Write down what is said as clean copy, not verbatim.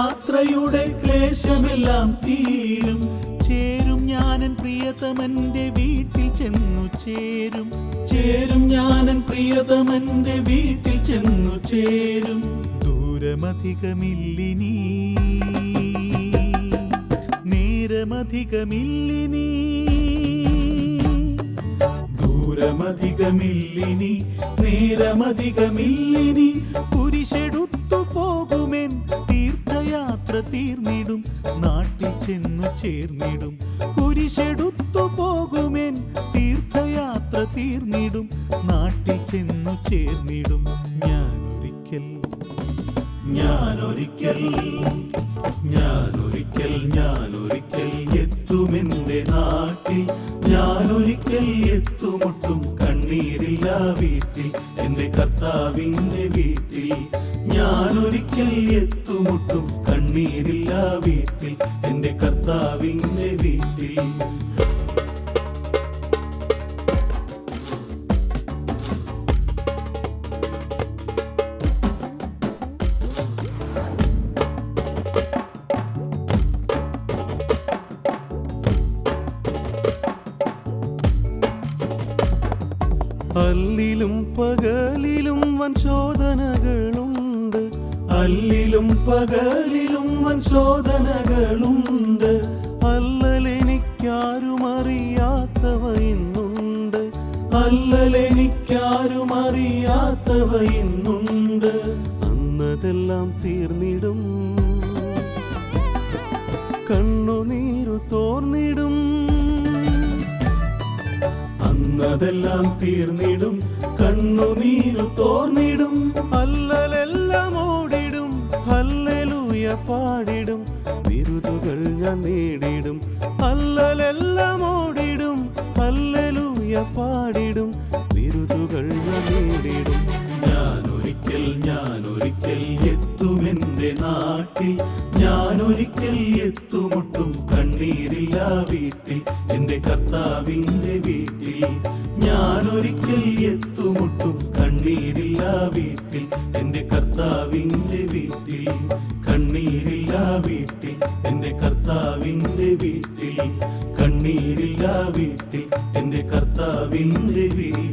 യാത്രയുടെ ക്ലേശമെല്ലാം തീരും. ചേരും ഞാനൻ പ്രിയതമന്റെ വീട്ടിൽ ചെന്നു ചേരും. ചേരും ഞാനൻ പ്രിയതമന്റെ വീട്ടിൽ ചെന്നു ചേരും. ദൂരമധികമില്ലിനി നേരമധികമില്ലിനി. ദൂരമധികമില്ലിനി നേരമധികമില്ലിനി. കുരിശെടുത്തു പോകുമെൻ തീർത്ഥയാത്ര തീർന്നിടും. നാട്ടിൽ ചെന്നു ചേർന്നിടും. കുരിശെടുത്തു പോകുമെൻ തീർത്ഥയാത്ര തീർന്നിടും. നാട്ടിൽ ചെന്നു ചേർന്നിടും. ഞാനൊരിക്കൽ എത്തുമെന്റെ നാട്ടിൽ. ഞാനൊരിക്കൽ എത്തുമുട്ടും കണ്ണീരില്ല വീട്ടിൽ, എന്റെ കർത്താവിന്റെ വീട്ടിൽ. ഞാനൊരിക്കൽ എത്തുമുട്ടും കണ്ണീരില്ല വീട്ടിൽ, എന്റെ കർത്താവിന്റെ വീട്ടിൽ. അല്ലിലും പകലിലും വൻ ശോധനകളുണ്ട്. അല്ലിലും പകലിലും വൻ ശോധനകളുണ്ട്. അല്ലലെനിക്കാരും അറിയാത്തവ ഇന്നുണ്ട്. അല്ലലെനിക്കാരും അറിയാത്തവ ഇന്നുണ്ട്. അന്നതെല്ലാം തീർന്നിടും, കണ്ണുനീരു തോർന്നിടും. അന്നതെല്ലാം തീർന്നിടും, കണ്ണുനീരു തോർന്നിടും. അല്ലലെല്ലാം ഓടിടും, ഹല്ലേലൂയ പാടിടും. ബിരുദുകൾ ഞാൻ നേടിടും. അല്ലലെല്ലാം ഓടിടും, ഹല്ലേലൂയ പാടിടും. ബിരുദുകൾ ഞാൻ നേടിടും. ഞാനൊരിക്കൽ എത്തുമെന്റെ നാട്ടിൽ. ഞാനൊരിക്കൽ എത്തുമുട്ടും കണ്ണീരില്ല വീട്ടിൽ, എന്റെ കർത്താവിന്റെ വീട്ടിൽ. ഞാനൊരിക്കൽ എത്തുമുട്ടും കണ്ണീരില്ല വീട്ടിൽ, എന്റെ കർത്താവിന്റെ വീട്ടിൽ. കണ്ണീരില്ല വീട്ടിൽ, എന്റെ കർത്താവിന്റെ വീട്ടിൽ. കണ്ണീരില്ല വീട്ടിൽ, എന്റെ കർത്താവിന്റെ വീട്ടിൽ.